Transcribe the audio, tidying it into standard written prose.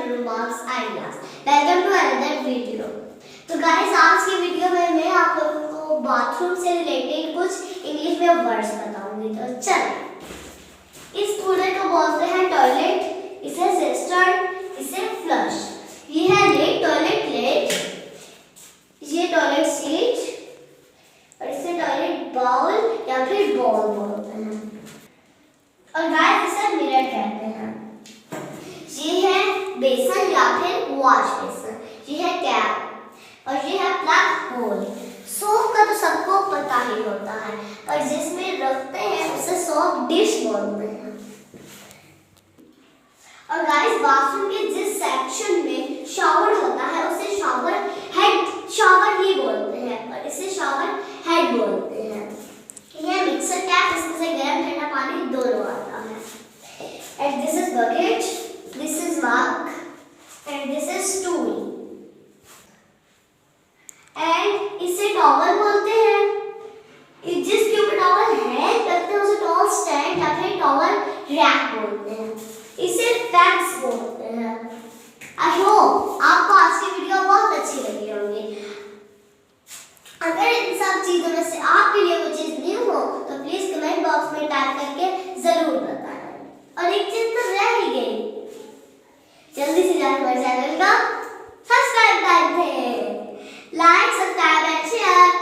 remarks, ideas. Welcome to another video. तो guys आज की वीडियो में मैं आप लोगों को बाथरूम से रिलेटेड कुछ इंग्लिश में वर्ड्स बताऊंगी। तो चलिए, इस कूड़े को बोलते हैं टॉयलेट, इसे सिस्टर्न, इसे फ्लश। ये है लेट, टॉयलेट लेट, ये टॉयलेट सीट और इसे टॉयलेट बाउल या फिर बॉल बोलते हैं। और गाइस इसे मिरर कहते हैं। ये है बेसन या फिर वॉश बेसन, ये है कैप और ये है प्लग होल। सोप का तो सबको पता ही होता है, और जिसमें रखते हैं उसे सोप डिश बोलते हैं। और गाइस बाथरूम के जिस सेक्शन में शावर होता है उसे शावर हेड, शावर ही बोलते हैं और इसे शावर हेड बोलते हैं। यह मिक्सर कैप, इसमें से गर्म ठंडा पानी दोनों आता है। And this is bucket, this is mug, and this is stool. And इसे टॉवल बोलते हैं। जिसके ऊपर टॉवल है रखते हैं उसे टॉवल स्टैंड या फिर टॉवल रैक बोलते हैं। इसे फैक्स बोलते हैं। आई होप आपको आज की वीडियो बहुत अच्छी लगी होगी। अगर इन सब चीजों में से आपके लिए कोई चीज न्यू हो तो प्लीज कमेंट बॉक्स में टाइप करके जरूर बताएं। और एक चीज तो रह ही गई, जल्दी से जाकर हमारे चैनल को सब्सक्राइब करते हैं। Like, subscribe and share.